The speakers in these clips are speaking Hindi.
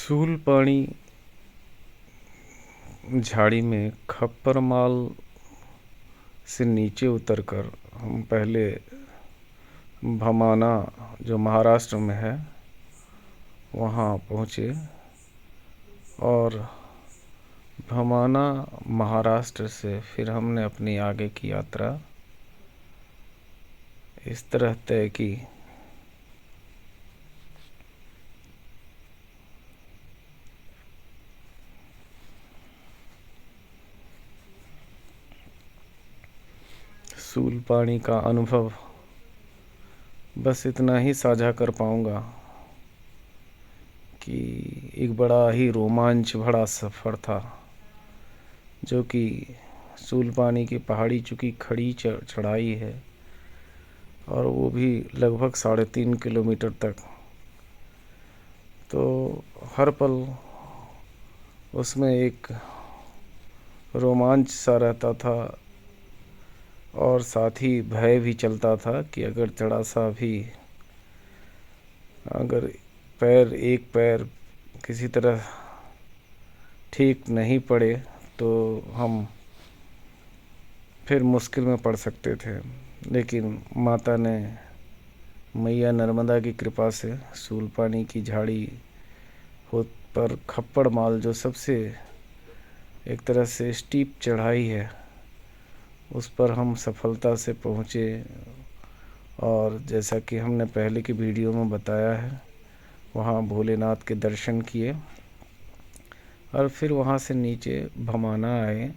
सूलपानी झाड़ी में खप्पर माल से नीचे उतरकर हम पहले भमाना जो महाराष्ट्र में है वहाँ पहुँचे और भमाना महाराष्ट्र से फिर हमने अपनी आगे की यात्रा इस तरह तय की। सूलपानी का अनुभव बस इतना ही साझा कर पाऊँगा कि एक बड़ा ही रोमांच भरा सफ़र था, जो कि सूलपानी की पहाड़ी चूँकि खड़ी चढ़ाई है और वो भी लगभग 3.5 किलोमीटर तक, तो हर पल उसमें एक रोमांच सा रहता था और साथ ही भय भी चलता था कि अगर जरा सा भी अगर एक पैर किसी तरह ठीक नहीं पड़े तो हम फिर मुश्किल में पड़ सकते थे। लेकिन माता ने, मैया नर्मदा की कृपा से सूलपानी की झाड़ी पर खप्पड़ माल जो सबसे एक तरह से स्टीप चढ़ाई है उस पर हम सफलता से पहुँचे। और जैसा कि हमने पहले की वीडियो में बताया है, वहाँ भोलेनाथ के दर्शन किए और फिर वहाँ से नीचे भमाना आए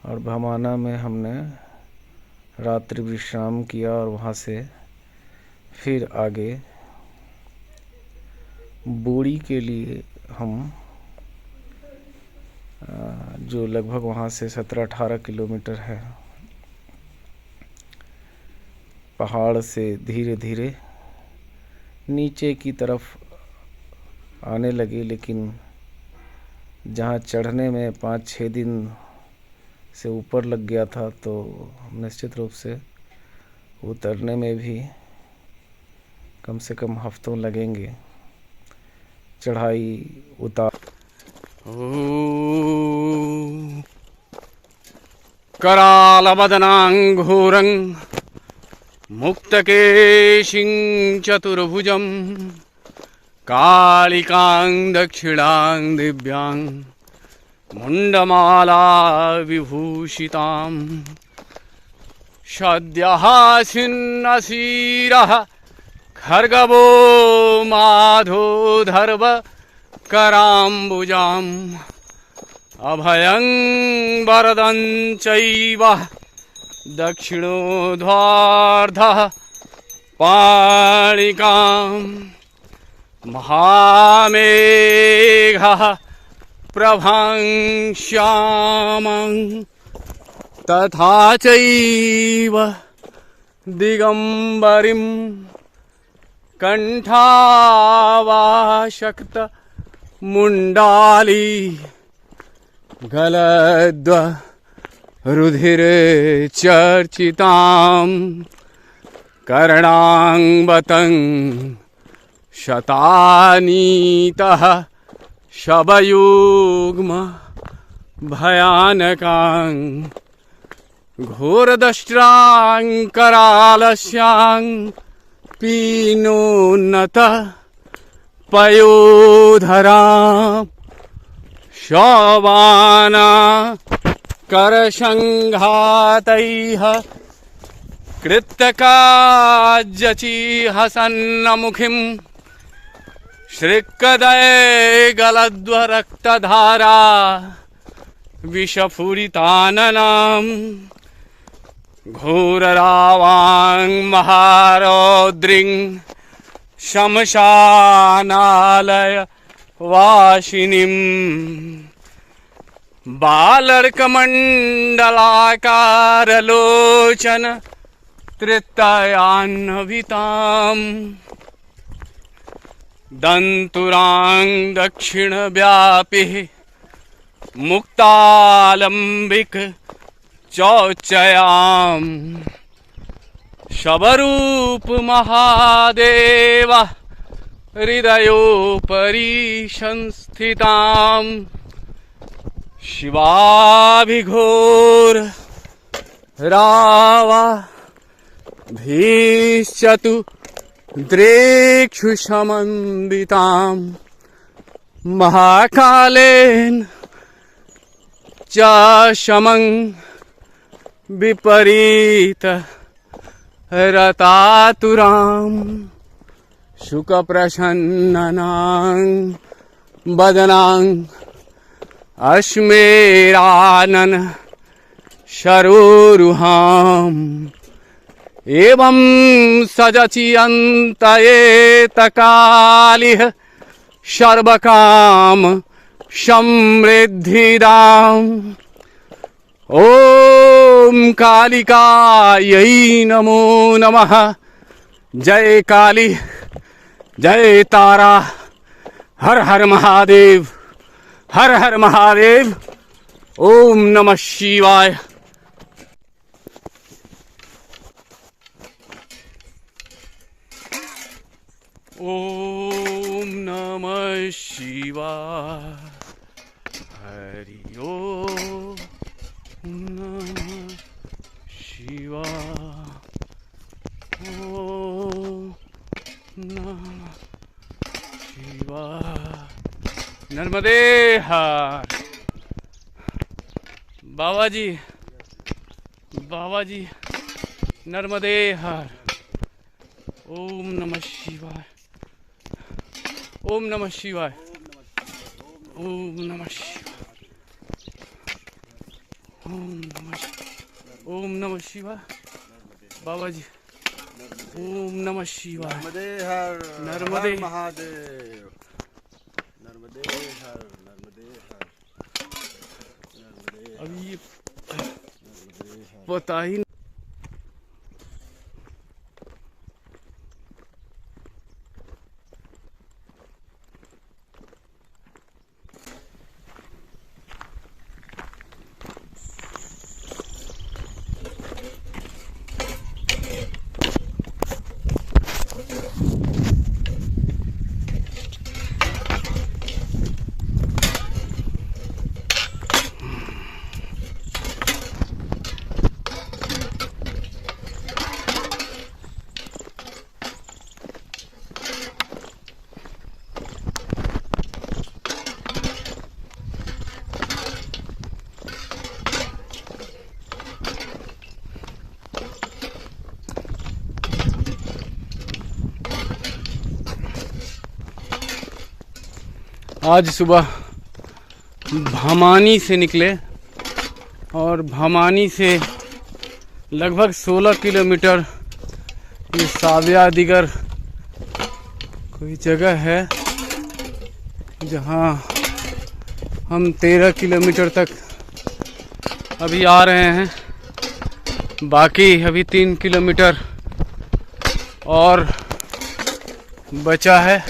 और भमाना में हमने रात्रि विश्राम किया और वहाँ से फिर आगे बोड़ी के लिए हम जो लगभग वहाँ से 17-18 किलोमीटर है, पहाड़ से धीरे धीरे नीचे की तरफ आने लगे। लेकिन जहाँ चढ़ने में 5-6 दिन से ऊपर लग गया था, तो निश्चित रूप से उतरने में भी कम से कम हफ्तों लगेंगे। चढ़ाई उतार करालवदनाङ्घोरं मुक्तकेशिं चतुर्भुजं कालिकां दक्षिणां दिव्यां मुण्डमाला विभूषितां सद्यः छिन्नशिरः खर्गवो माधोधर्व कराम्बुजाम् अभयं वरदं चैव दक्षिणोध्वार्धः पाणिकां महामेघः प्रभां श्यामं तथा चैव दिगम्बरीं कण्ठावाशक्त मुण्डाली गलद्व रुधिरे चर्चितां कर्णाङ्बतं शतानीतः शबयुग्म भयानकां घोरदष्ट्रां करालस्यां पीनोन्नत पयोधरां शवाना करसंघातैः कृत्तकाज्यचिहसन्नमुखीं श्रीकदये गलद्वरक्तधारा विषफुरिताननां घोररावां महारौद्रीं शमशानालय वासिनीं बालर्कमण्डलाकारलोचन तृतीयान्वितां दन्तुरां दक्षिणव्यापिः मुक्तालम्बिक चौचयां शबरूप महादेव हृदयोपरि संस्थिताम् शिवाभिघोर रावाभीश्चतु द्रेक्षुषमन्विताम् महाकालेन च शमं विपरीत रतातुराम् शुकप्रसन्ननां वदनां अश्मेरानन शरोरुहाम् एवं सजचियन्तयेतकालिः सर्वकाम समृद्धिदाम् ॐ कालिकायै नमो नमः। जय काली, जय तारा, हर हर महादेव, हर हर महादेव। ओम नमः शिवाय। ओम नमः शिवाय। हरि ओम नमः शिवाय। ओम नमः शिवाय। नर्मदे हर। बाबा जी, बाबा जी, नर्मदे हर। ओम नमः शिवाय। ओम नमः शिवाय। ओम नमः शिवाय। ओम नमः शिवाय। बाबा जी, ओम नमः शिवाय। नर्मदे हर, नर्मदे हर महादेव। नर्मदे हर, नर्मदे हर, नर्मदे हर, अब ये नर्मदे हर। पता ही आज सुबह भमानी से निकले और भमानी से लगभग 16 किलोमीटर ये साविया दिगर कोई जगह है जहाँ हम 13 किलोमीटर तक अभी आ रहे हैं। बाकी अभी 3 किलोमीटर और बचा है।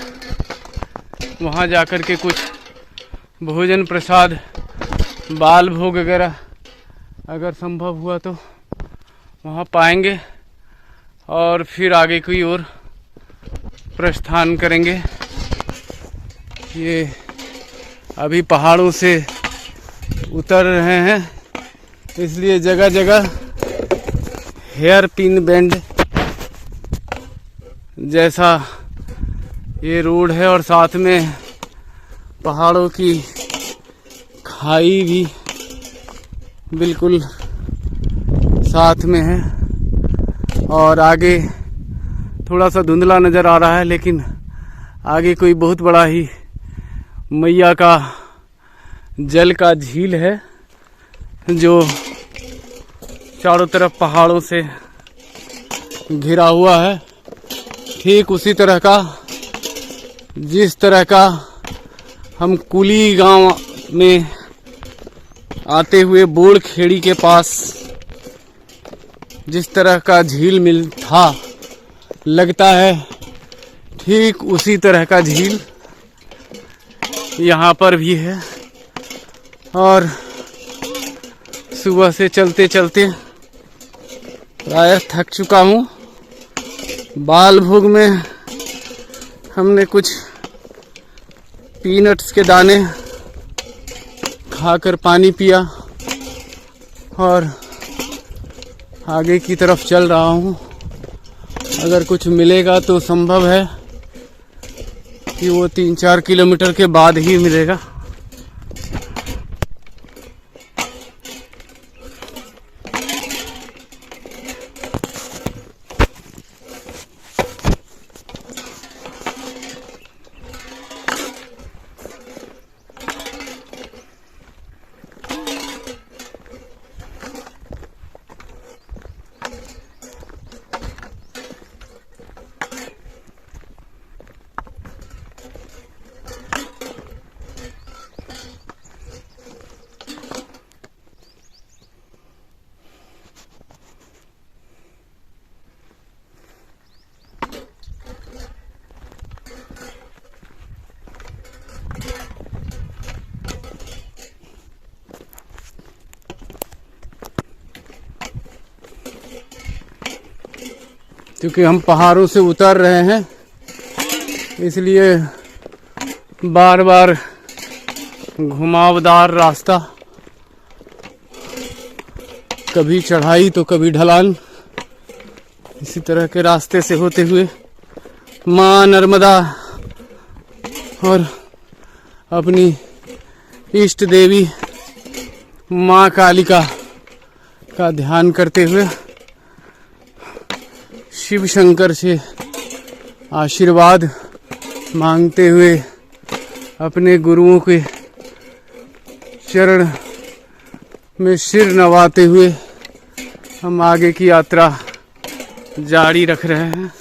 वहाँ जाकर के कुछ भोजन प्रसाद बाल भोग वगैरह अगर संभव हुआ तो वहाँ पाएंगे और फिर आगे की ओर प्रस्थान करेंगे। ये अभी पहाड़ों से उतर रहे हैं, इसलिए जगह जगह हेयर पिन बेंड जैसा ये रोड है और साथ में पहाड़ों की खाई भी बिल्कुल साथ में है। और आगे थोड़ा सा धुंधला नज़र आ रहा है, लेकिन आगे कोई बहुत बड़ा ही मैया का जल का झील है जो चारों तरफ पहाड़ों से घिरा हुआ है। ठीक उसी तरह का जिस तरह का हम कुली गांव में आते हुए बोड़ खेड़ी के पास जिस तरह का झील मिल था, लगता है ठीक उसी तरह का झील यहाँ पर भी है। और सुबह से चलते चलते प्रायः थक चुका हूँ। बाल भोग में हमने कुछ पीनट्स के दाने खाकर पानी पिया और आगे की तरफ चल रहा हूँ। अगर कुछ मिलेगा तो संभव है कि वो 3-4 किलोमीटर के बाद ही मिलेगा। क्योंकि हम पहाड़ों से उतर रहे हैं, इसलिए बार बार घुमावदार रास्ता, कभी चढ़ाई तो कभी ढलान, इसी तरह के रास्ते से होते हुए माँ नर्मदा और अपनी इष्ट देवी माँ कालिका का ध्यान करते हुए शिव शंकर से आशीर्वाद मांगते हुए अपने गुरुओं के चरण में सिर नवाते हुए हम आगे की यात्रा जारी रख रहे हैं।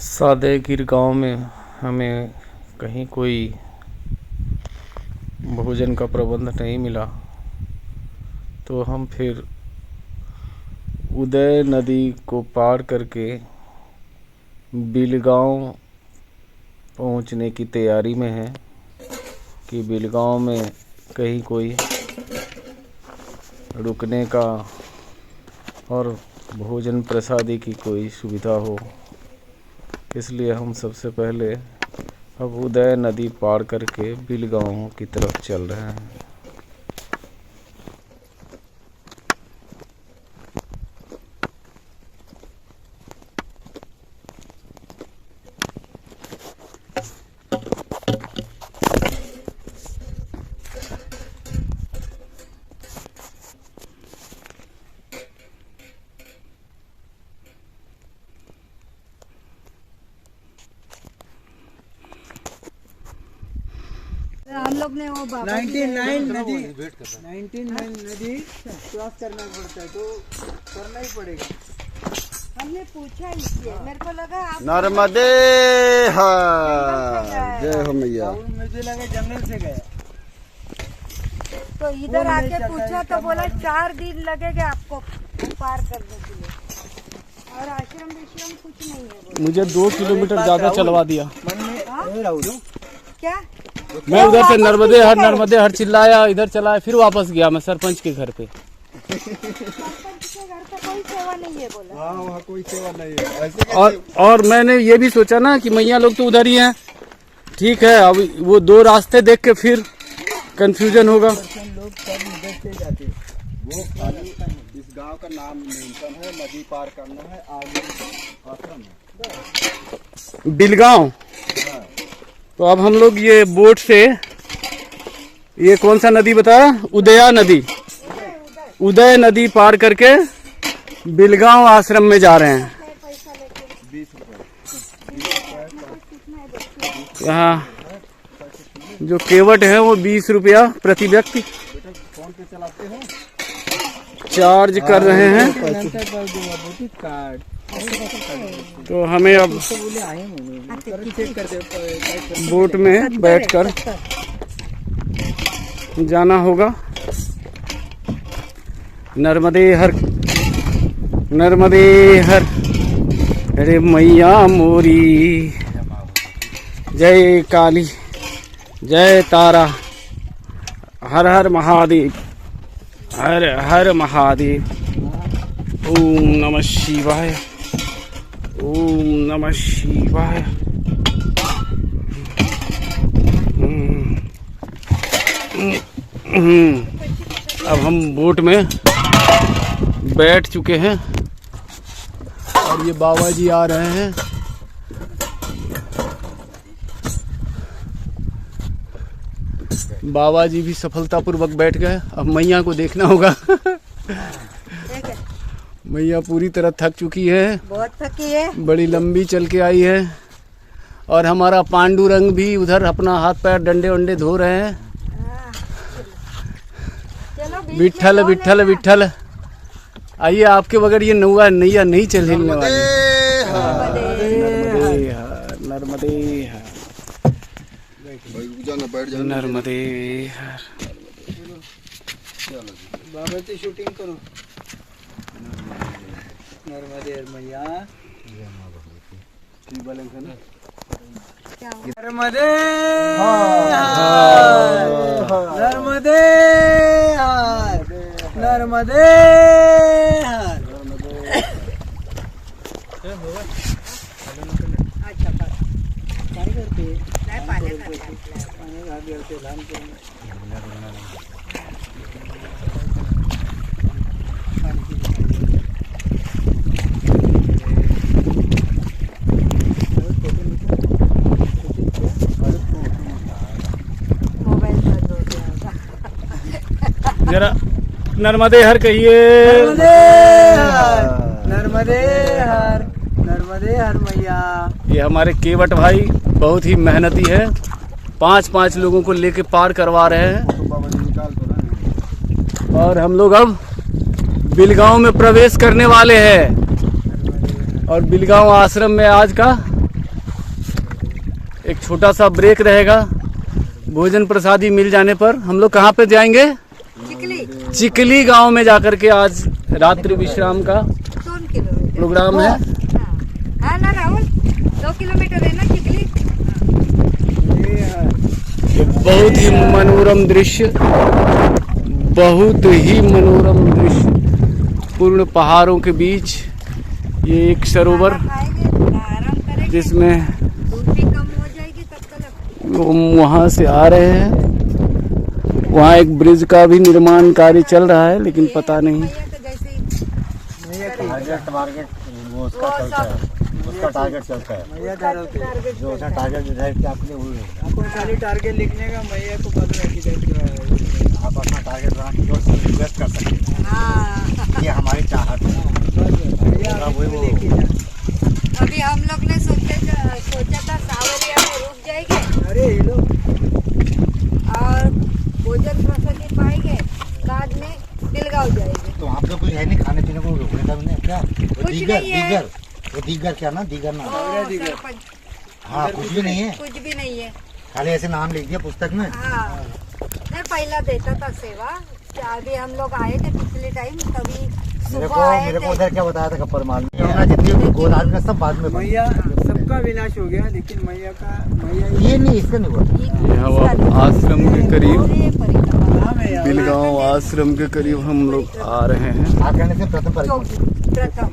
सादेगिर गांव में हमें कहीं कोई भोजन का प्रबंध नहीं मिला, तो हम फिर उदय नदी को पार करके बिलगांव पहुंचने की तैयारी में हैं कि बिलगांव में कहीं कोई रुकने का और भोजन प्रसादी की कोई सुविधा हो। इसलिए हम सबसे पहले अब उदय नदी पार करके बिलगांव की तरफ चल रहे हैं। हम लोग ने वो 99 नदी क्रॉस करना पड़ता है, तो करना ही पड़ेगा। हमने पूछा इसलिए मेरे को लगा आप नर्मदे हर, जय हो मैया। मुझे लगा जंगल से गए, तो इधर आके पूछा तो बोला 4 दिन लगेगा आपको पार करने के लिए, और आश्रम विश्रम कुछ नहीं है बोला। मुझे 2 किलोमीटर ज्यादा चलवा दिया। क्या मैं उधर से नर्मदे हर चिल्लाया, इधर चलाया, फिर वापस गया मैं सरपंच के घर पे। सरपंच के घर पे कोई सेवा नहीं है बोला। हाँ, वहाँ कोई सेवा नहीं है। ऐसे और मैंने ये भी सोचा ना कि मैया लोग तो उधर ही हैं, ठीक है। अब वो 2 रास्ते देख के फिर कंफ्यूजन होगा। लोग सब इधर से जाते हैं। वो खाली इस गांव का नाम मेंशन है, नदी पार करना है, आगे आश्रम है बिलगांव। तो अब हम लोग ये बोट से, ये कौन सा नदी बताया? उदया नदी, उदय नदी पार करके बिलगांव आश्रम में जा रहे हैं। 20 रुपए। यहाँ जो केवट है वो 20 रुपया प्रति व्यक्ति फोन पे चलाते हो? चार्ज कर रहे हैं। कार्ड तो हमें अब चेक कर दे, बोट में बैठकर जाना होगा। नर्मदे हर, नर्मदे हर, अरे मैया मोरी, जय काली, जय तारा, हर हर महादेव, हर हर महादेव। ओम नमः शिवाय, ओम नमः शिवाय। अब हम बोट में बैठ चुके हैं और ये बाबा जी आ रहे हैं। बाबा जी भी सफलतापूर्वक बैठ गए। अब मैया को देखना होगा। मैया पूरी तरह थक चुकी है, बहुत थकी है। बड़ी लंबी चल के आई है। और हमारा पांडुरंग भी उधर अपना हाथ पैर डंडे वंडे धो रहे हैं। चलो बीच विठल में विठल कौन है? विठल, आइए, आपके बगैर ये नैया नहीं चलने वाली। नर्मदे हर, नर्मदे हर। बाबा की शूटिंग करो। नर्मदे मैया, क्या हुआ? नर्मदे नर्मदे नर्मदे अच्छा बस. काय करते? नाही पाण्यात घातलं आपल्या. पाणी घालते लहान मोबाईल बंद हो गया. जरा नर्मदे हर कहिए। नर्मदे हर, नर्मदे हर मैया। ये हमारे केवट भाई बहुत ही मेहनती है, 5-5 लोगों को लेके पार करवा रहे हैं। और हम लोग अब बिलगांव में प्रवेश करने वाले हैं। और बिलगांव आश्रम में आज का एक छोटा सा ब्रेक रहेगा। भोजन प्रसादी मिल जाने पर हम लोग कहाँ पे जाएंगे? चिखली चिखली गांव में जाकर के आज रात्रि विश्राम का 2 किलोमीटर प्रोग्राम है। हाँ ना राहुल, 2 किलोमीटर है ना चिखली. बहुत ही मनोरम दृश्य, बहुत ही मनोरम दृश्य। पूर्ण पहाड़ों के बीच ये एक सरोवर खाना खाएंगे, थोड़ा आराम करेंगे, जिसमें धूप भी कम हो जाएगी तब तक. वहाँ से आ रहे हैं। वहाँ एक ब्रिज का भी निर्माण कार्य चल रहा है, लेकिन पता नहीं। मैया तो जैसे ही टारगेट वो उसका वो चलता सब है, उसका टारगेट चलता है, मैया ठरवते. टारगेट जो उसने टारगेट डिसाइड किया आपने वही आपण खाली टार्गेट लिखने का मैया को पता है कि आप अपना टारगेट बना के जो इन्वेस्ट कर सकते हैं। हाँ. ये हमारी चाहत है। अभी हम लोग ने सोचा था सावरिया में रुक जाएंगे अरे ये लोग और भोजन प्रसादी पाएंगे, बाद में बिलगांव जाएंगे. तो वहाँ पे कुछ है नहीं खाने पीने को रोकने का भी नहीं क्या? वो कुछ नहीं है. दीगर, वो दीगर क्या ना, दीगर नाम। ओ, दिखा. सरपंच, हाँ, कुछ भी नहीं है, कुछ भी नहीं है. खाली ऐसे नाम लिख दिया पुस्तक में। हाँ, नहीं पहला देता था सेवा. अभी हम लोग आए थे पिछले टाइम, तभी सुबह आए मेरे को थे. उधर क्या बताया था कप्पर माल में जितनी गोदान का सब बाद में बना। मैया सबका विनाश हो गया, लेकिन मैया का मैया ये नहीं, इसका नहीं हुआ। ये हम आश्रम के करीब, पूरी परिक्रमा. नाम है यार. बिलगांव आश्रम के करीब हम लोग आ रहे हैं। आप कहने से प्रथम परिक्रमा। चौकी प्रथम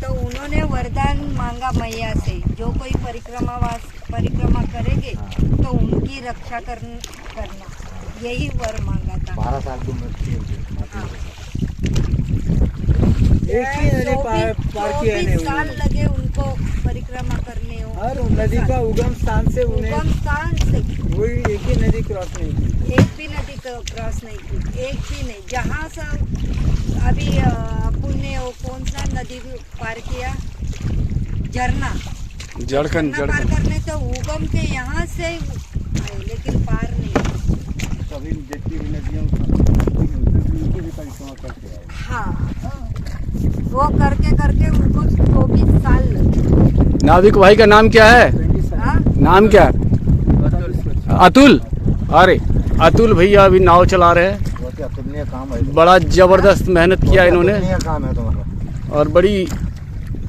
तो उन्होंने वरदान मांगा मैया से, जो कोई परिक्रमा करेंगे तो उनकी रक्षा करना, यही वर मांगा था. 12 साल की उम्र थी उनकी। एक ही नदी पार किया है 24 साल लगे उनको परिक्रमा करने हो. और नदी का उगम स्थान से उन्हें उगम स्थान से कोई एक ही नदी क्रॉस नहीं की. एक भी नदी क्रॉस नहीं की, एक भी नहीं. जहाँ से अभी पुण्य हो, कौन सा नदी पार किया? झरना. जड़कन झरना पार करने तो उगम के यहाँ से आए, लेकिन पार नहीं. सभी जितनी भी नदियाँ उनकी भी परिक्रमा करते हैं। हाँ, वो करके उनको 24 साल लगे. नाविक भाई का नाम क्या है? 20 साल. हाँ? नाम क्या है? अतुल। अरे अतुल भैया अभी नाव चला रहे हैं। बहुत ही अतुलनीय काम है। बड़ा जबरदस्त मेहनत किया इन्होंने, अतुलनीय काम है तुम्हारा। और बड़ी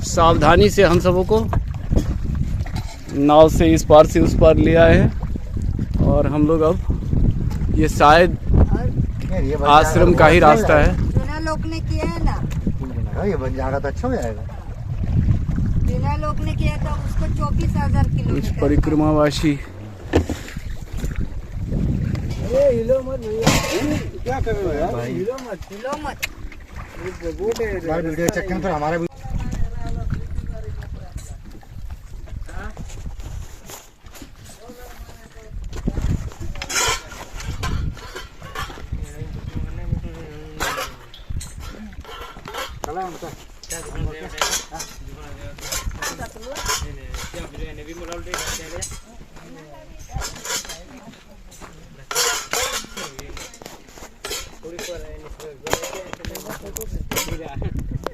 सावधानी से हम सबों को नाव से इस पार से उस पार ले आए हैं। और हम लोग अब ये शायद और आश्रम का ही रास्ता है। सुना लोग ने किया है ना, ये बन जाएगा तो अच्छा हो जाएगा। बिना लोग ने किया था उसको 24,000 कुछ किलोमीटर। परिक्रमावासी अरे हिलो मत भैया, क्या कर रहे हो यार भाई? हिलो मत। हिलो मत। ये बोट है। यार वीडियो चेक करें तो हमारा भी चला उनका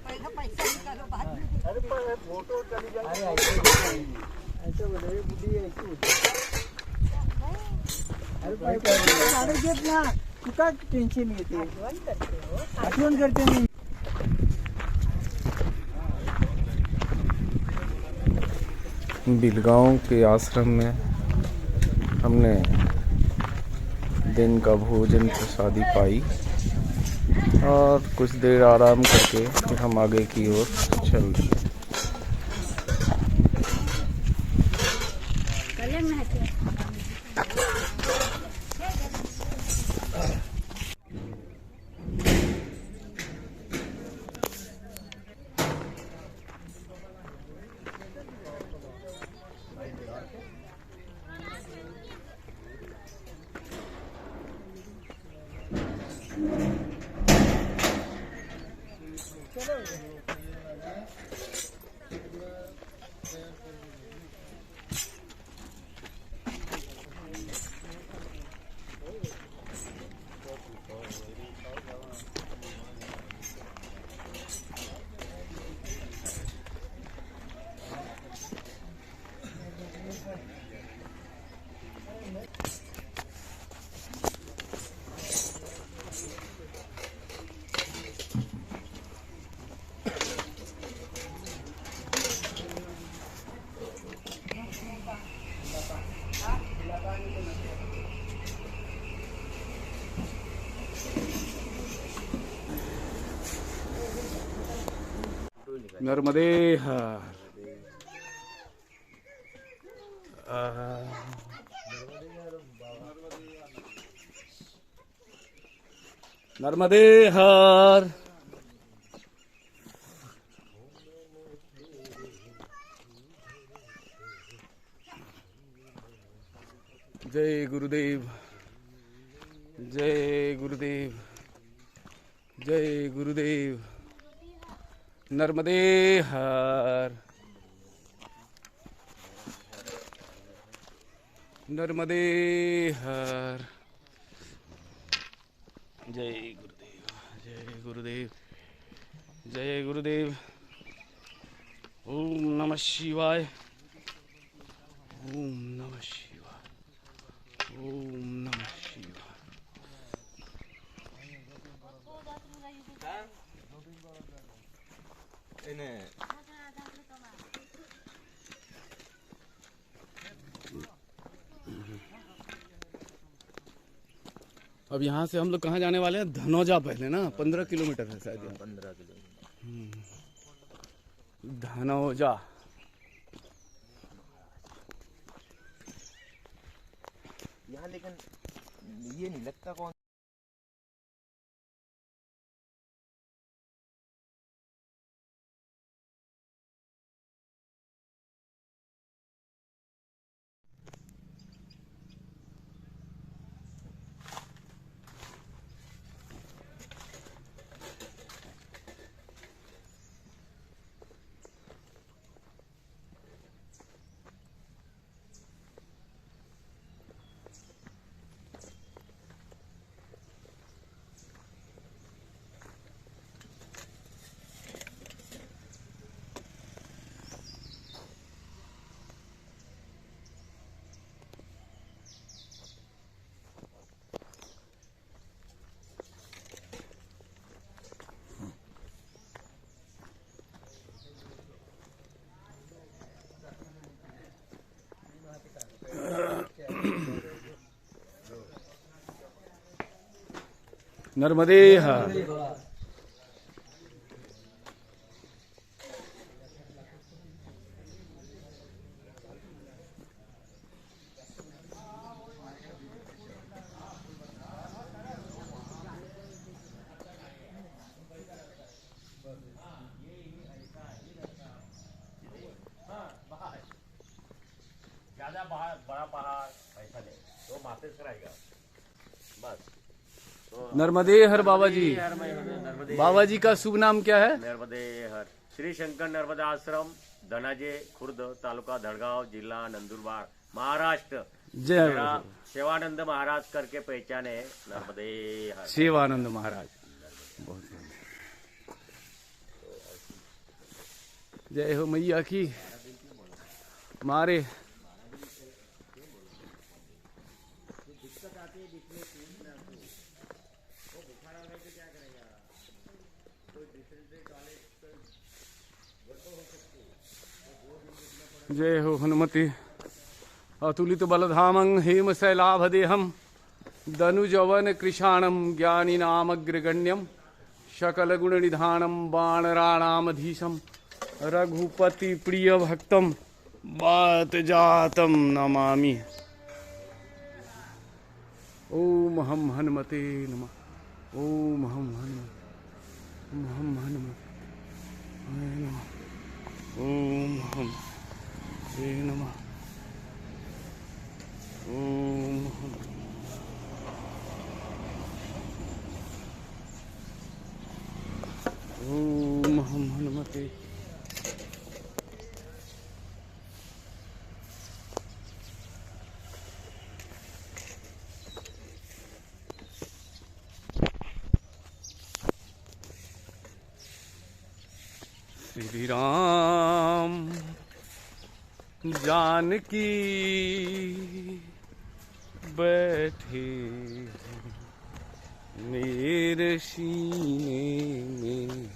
पहिला पैसा निकालो बाद में। अरे पर फोटो चली जाए। ऐसे बोले बुढ़ी ऐसी होती। अरे पैसा काढून घेत ना, तू काय टेन्शन घेते? आठवण करते मी. बिलगांव के आश्रम में हमने दिन का भोजन प्रसादी पाई और कुछ देर आराम करके फिर हम आगे की ओर चल दिए। नर्मदे हर। नर्मदे हर। जय गुरुदेव, जय गुरुदेव, जय गुरुदेव। नर्मदे हर, नर्मदे हर। जय गुरुदेव, जय गुरुदेव, जय गुरुदेव। ओम नमः शिवाय, ओम नमः शिवाय, ओम नमः शिवाय। अब यहाँ से हम लोग कहाँ जाने वाले हैं? धनौजा पहले ना, 15 किलोमीटर है शायद। 15 किलोमीटर धनौजा। यहाँ लेकिन ये नहीं लगता कौन नर्मदे हर। नर्मदे हर बाबा जी। बाबा जी का शुभ नाम क्या है? नर्मदे हर श्री शंकर नर्मदा आश्रम, धनाजे खुर्द, तालुका धड़गांव, जिला नंदुरबार, महाराष्ट्र। जय मेरा शिवानंद महाराज करके पहचान है। नर्मदे हर। शिवानंद महाराज। बहुत जय हो मैया की। मारे जय हो हनुमति। अतुलित बलधामं हेम शैलाभदेहम दनुजवन कृशाणम ज्ञानी नामग्रगण्यम शकल गुण निधानम बाणराणामधीशम रघुपति प्रिय भक्तम बात जातम नमामि। ओम हम हनुमते नमः। ओम हम हनुमते नमः। ओम हम नमः। ओम हम ओम हम हनुमते। श्री राम जानकी बैठे मेरे सीने में।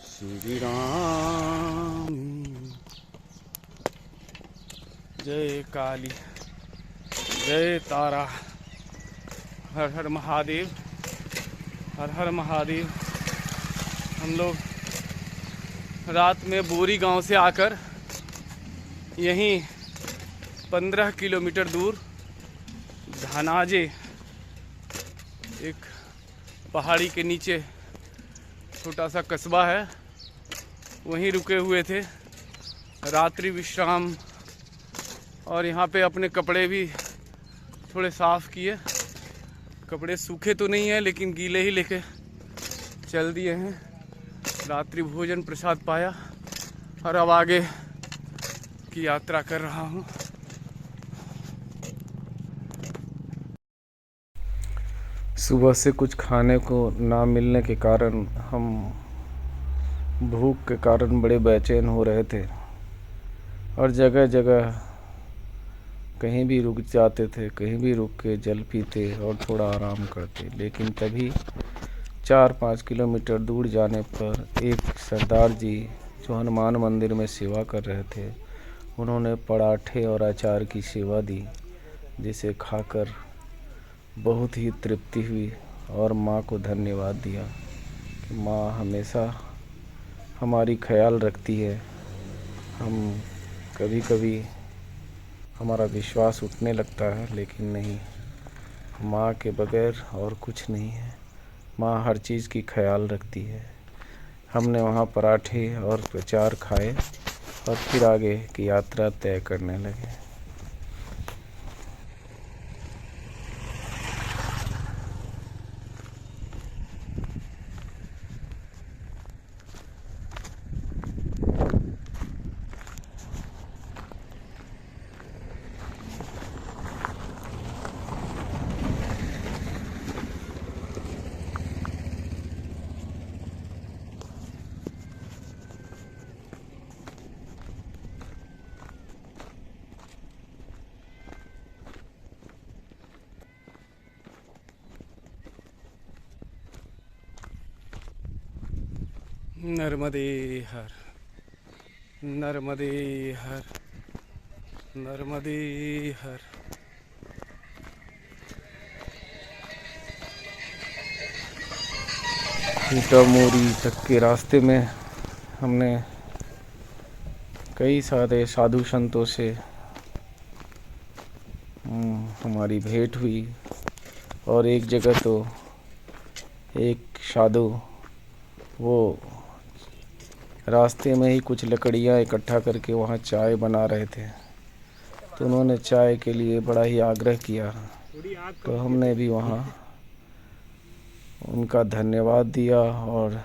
श्री राम जय काली जय तारा। हर हर महादेव, हर हर महादेव। हम लोग रात में बोरी गांव से आकर यहीं 15 किलोमीटर दूर धनाजे एक पहाड़ी के नीचे छोटा सा कस्बा है, वहीं रुके हुए थे रात्रि विश्राम। और यहाँ पे अपने कपड़े भी थोड़े साफ़ किए। कपड़े सूखे तो नहीं है लेकिन गीले ही लेके चल दिए हैं। रात्रि भोजन प्रसाद पाया और अब आगे की यात्रा कर रहा हूँ। सुबह से कुछ खाने को ना मिलने के कारण हम भूख के कारण बड़े बेचैन हो रहे थे और जगह जगह कहीं भी रुक जाते थे, कहीं भी रुक के जल पीते और थोड़ा आराम करते। लेकिन तभी 4-5 किलोमीटर दूर जाने पर एक सरदार जी जो हनुमान मंदिर में सेवा कर रहे थे, उन्होंने पराठे और अचार की सेवा दी, जिसे खाकर बहुत ही तृप्ति हुई और माँ को धन्यवाद दिया कि माँ हमेशा हमारी ख्याल रखती है। हम कभी कभी हमारा विश्वास उठने लगता है लेकिन नहीं, माँ के बगैर और कुछ नहीं है। माँ हर चीज़ की ख्याल रखती है। हमने वहाँ पराठे और अचार खाए और फिर आगे की यात्रा तय करने लगे। नर्मदे हर, नर्मदे हर, नर्मदे हर। सीतामोरी तक के रास्ते में हमने कई सारे साधु संतों से हमारी भेंट हुई और एक जगह तो एक साधु वो रास्ते में ही कुछ लकड़ियाँ इकट्ठा करके वहाँ चाय बना रहे थे, तो उन्होंने चाय के लिए बड़ा ही आग्रह किया तो हमने भी वहाँ उनका धन्यवाद दिया और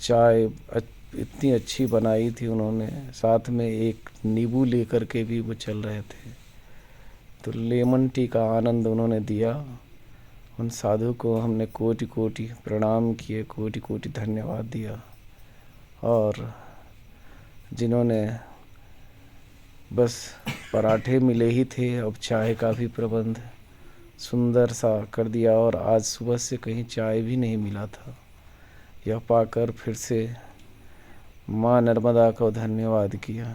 चाय इतनी अच्छी बनाई थी उन्होंने, साथ में एक नींबू लेकर के भी वो चल रहे थे। तो लेमन टी का आनंद उन्होंने दिया। उन साधु को हमने कोटि कोटि प्रणाम किए, कोटि कोटि धन्यवाद दिया। और जिन्होंने बस पराठे मिले ही थे, अब चाय का भी प्रबंध सुंदर सा कर दिया। और आज सुबह से कहीं चाय भी नहीं मिला था। यह पाकर फिर से माँ नर्मदा को धन्यवाद किया।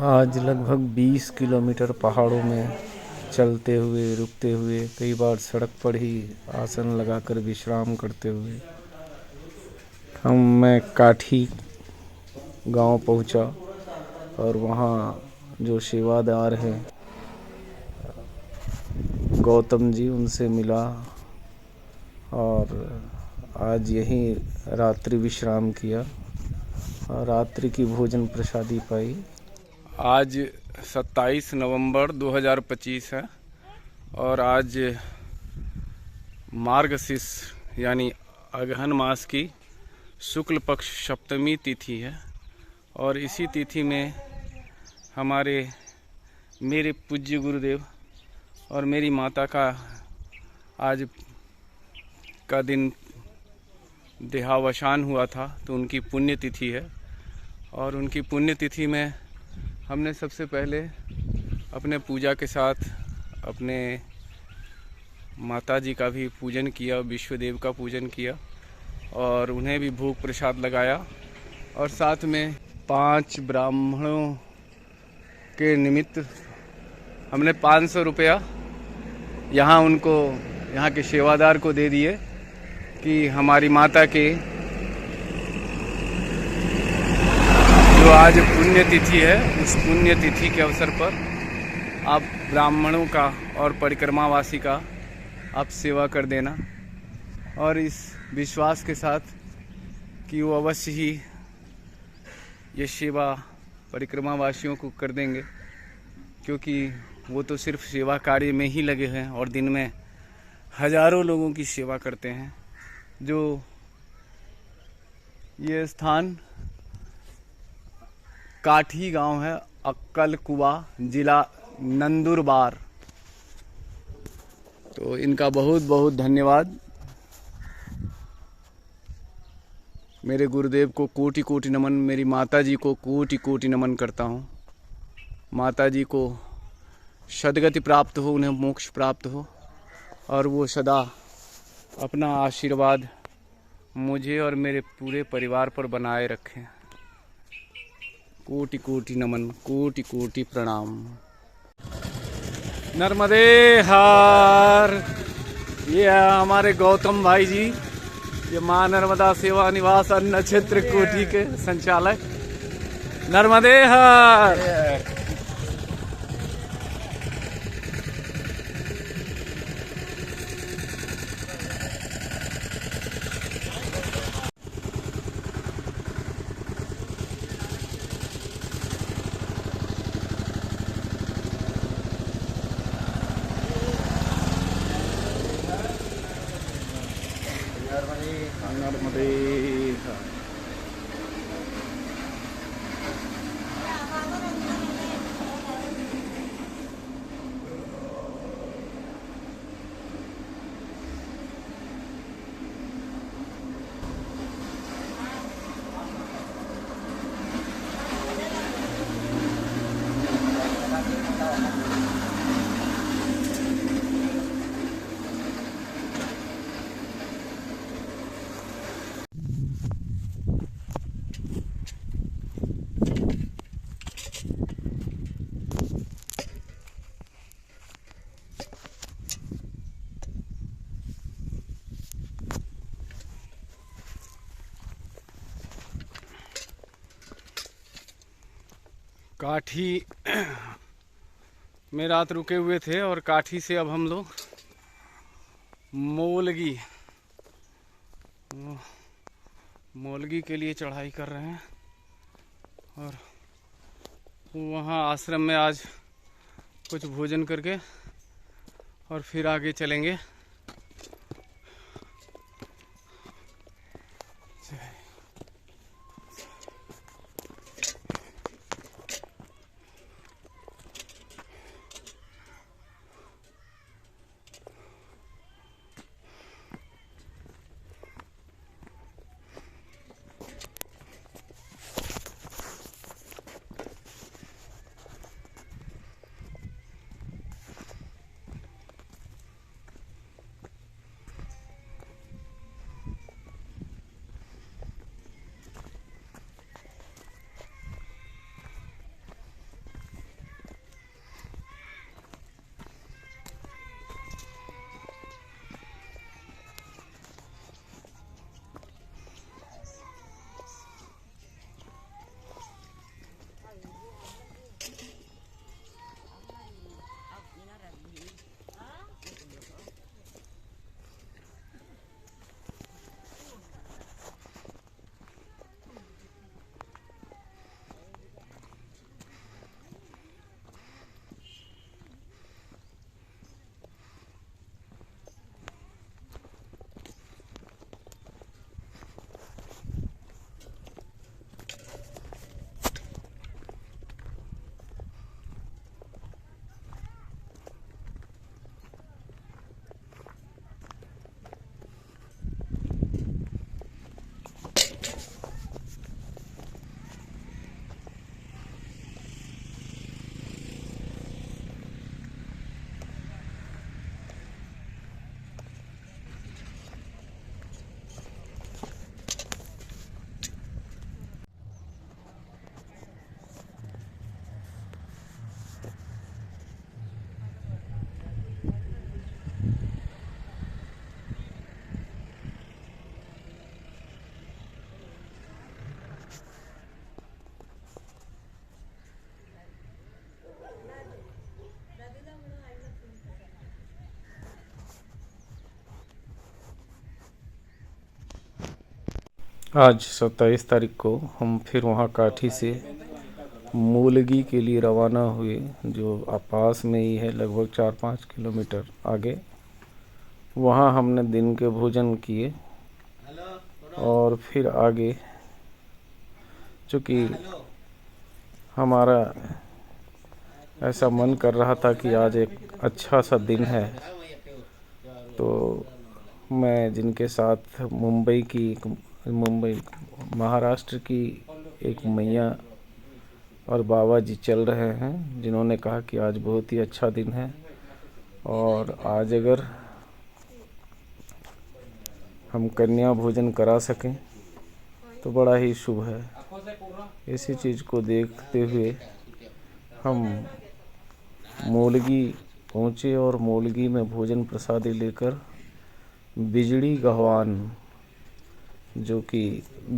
आज लगभग 20 किलोमीटर पहाड़ों में चलते हुए, रुकते हुए, कई बार सड़क पर ही आसन लगाकर विश्राम करते हुए मैं काठी गांव पहुंचा। और वहाँ जो सेवादार हैं गौतम जी, उनसे मिला और आज यहीं रात्रि विश्राम किया और रात्रि की भोजन प्रसादी पाई। आज 27 नवंबर 2025 है और आज मार्गशीर्ष यानी अगहन मास की शुक्ल पक्ष सप्तमी तिथि है। और इसी तिथि में मेरे पूज्य गुरुदेव और मेरी माता का आज का दिन देहावसान हुआ था, तो उनकी पुण्य तिथि है। और उनकी पुण्य तिथि में हमने सबसे पहले अपने पूजा के साथ अपने माता जी का भी पूजन किया, विश्वदेव का पूजन किया और उन्हें भी भोग प्रसाद लगाया। और साथ में 5 ब्राह्मणों के निमित्त हमने 500 रुपया यहाँ के सेवादार को दे दिए कि हमारी माता के जो आज पुण्यतिथि है, उस पुण्यतिथि के अवसर पर आप ब्राह्मणों का और परिक्रमावासी का आप सेवा कर देना। और इस विश्वास के साथ कि वो अवश्य ही ये सेवा परिक्रमावासियों को कर देंगे, क्योंकि वो तो सिर्फ सेवा कार्य में ही लगे हैं और दिन में हजारों लोगों की सेवा करते हैं। जो ये स्थान काठी गांव है, अक्कल कुआ, जिला नंदुरबार। तो इनका बहुत बहुत धन्यवाद। मेरे गुरुदेव को कोटि कोटि नमन, मेरी माता जी को कोटि कोटि नमन करता हूँ। माता जी को सद्गति प्राप्त हो, उन्हें मोक्ष प्राप्त हो और वो सदा अपना आशीर्वाद मुझे और मेरे पूरे परिवार पर बनाए रखें। कोटि कोटि नमन, कोटि कोटि प्रणाम। नर्मदे हर। ये है हमारे गौतम भाई जी, ये माँ नर्मदा सेवा निवास अन्न क्षेत्र कोठी के संचालक। नर्मदे हर। नर्मदे हर। काठी में रात रुके हुए थे और काठी से अब हम लोग मोलगी के लिए चढ़ाई कर रहे हैं। और वहाँ आश्रम में आज कुछ भोजन करके और फिर आगे चलेंगे। आज 27 तारीख को हम फिर वहाँ काठी से मूलगी के लिए रवाना हुए, जो पास में ही है, लगभग 4-5 किलोमीटर आगे। वहाँ हमने दिन के भोजन किए और फिर आगे, चूँकि हमारा ऐसा मन कर रहा था कि आज एक अच्छा सा दिन है, तो मैं जिनके साथ मुंबई महाराष्ट्र की एक मैया और बाबा जी चल रहे हैं, जिन्होंने कहा कि आज बहुत ही अच्छा दिन है और आज अगर हम कन्या भोजन करा सकें तो बड़ा ही शुभ है। इसी चीज़ को देखते हुए हम मोलगी पहुँचे और मोलगी में भोजन प्रसादी लेकर बिजड़ी गहवान जो कि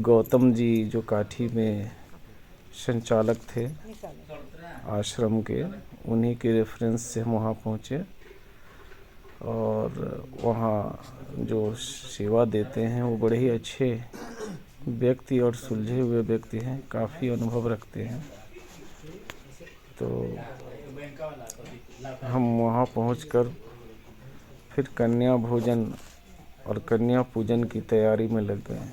गौतम जी जो काठी में संचालक थे आश्रम के, उन्हीं के रेफरेंस से हम वहाँ पहुँचे और वहाँ जो सेवा देते हैं वो बड़े ही अच्छे व्यक्ति और सुलझे हुए व्यक्ति हैं, काफ़ी अनुभव रखते हैं। तो हम वहाँ पहुंचकर फिर कन्या भोजन और कन्या पूजन की तैयारी में लग गए।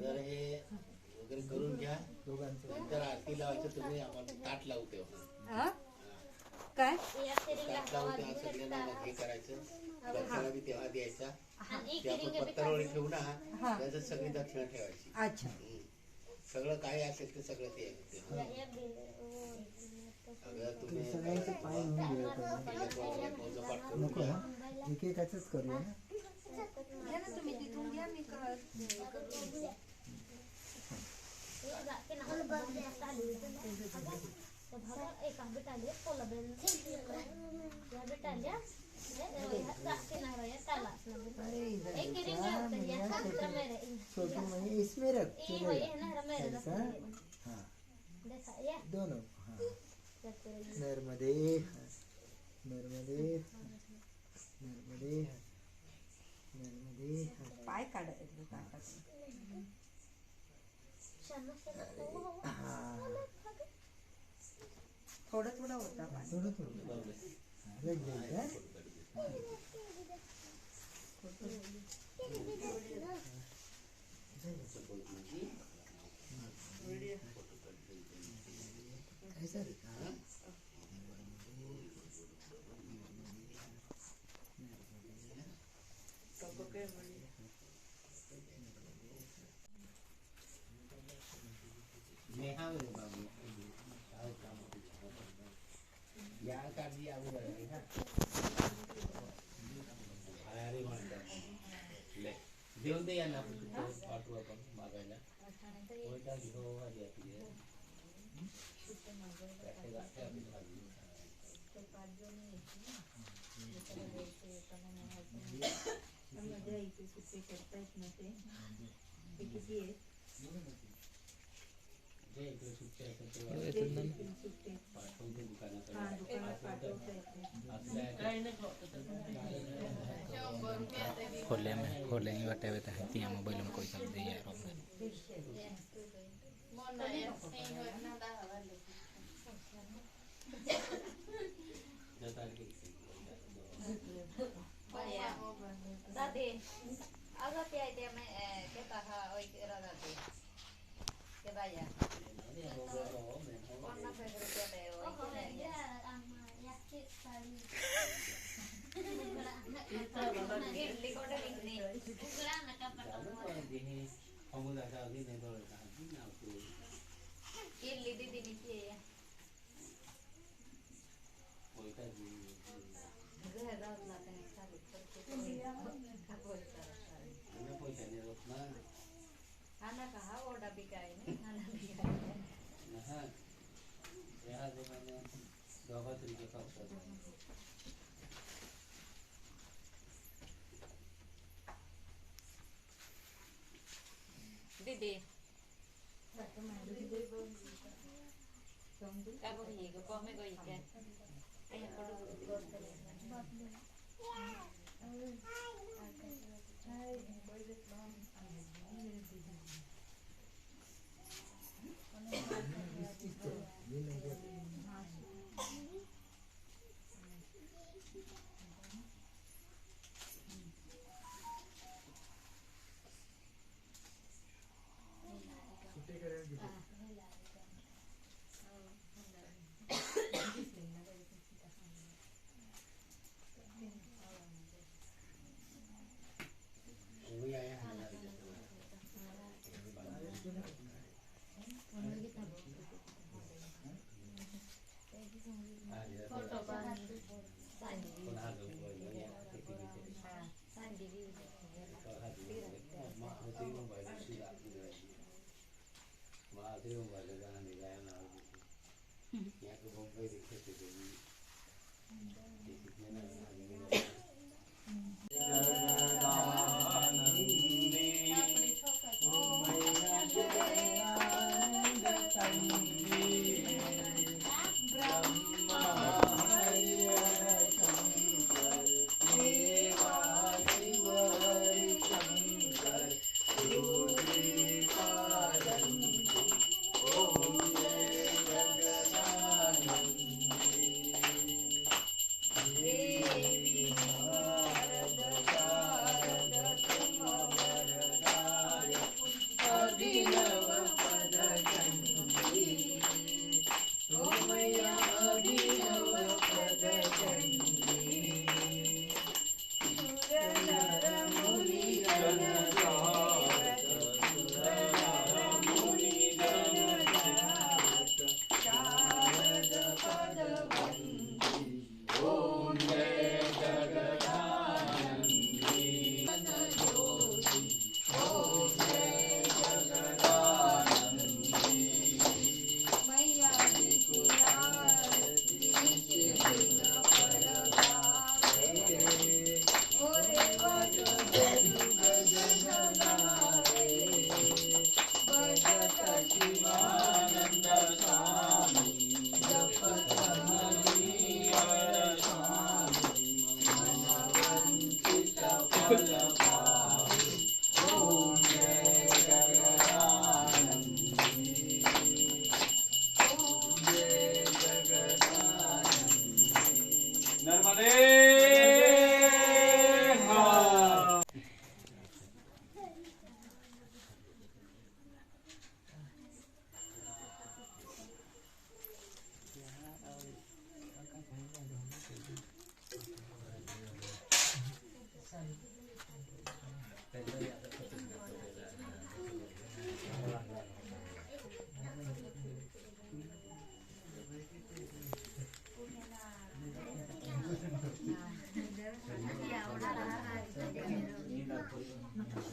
जर हे वगैरे करून घ्या नंतर आरती लावायचं तुम्ही आम्हाला ताट लावते हा? काय ताट लावते सगळ्यांना मग हे करायचं दक्षिणा बी तेव्हा द्यायचा ते आपण पत्तरवळी ठेवू ना त्याच्यात सगळी दक्षिणा ठेवायची अच्छा सगळं काय असेल ते सगळं ते अगं तुम्ही सगळ्यांचे पाय होऊन गेले पाठ करून नको घ्या ना एकेकाचंच करूया ना घ्या ना तुम्ही तिथून घ्या मी छोटी म्हणजे इसमें रख ऐसा हाँ दोनों हाँ नर्मदे नर्मदे नर्मदे नर्मदे पाय काढायचे ताटात. थोडं थोडं होता पाय. थोडं थोडं रख देगा ऐसा देऊन दे यांना पाठवू आपण मागायला घेऊ आधी आपली खोले बटे बता है मोबाइल में कोई सब दे यार दादी अगर ते आते मैं के कहा ओई तेरा दादी के बाया कौन ना फेवरेट है ओई इडली कोडे लिखनी इडली दीदी नीचे है घर रात लाते हैं खाली करके दीदी क्या बोलिएगा को हमें कोई क्या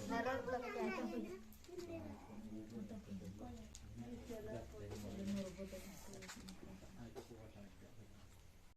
नरळ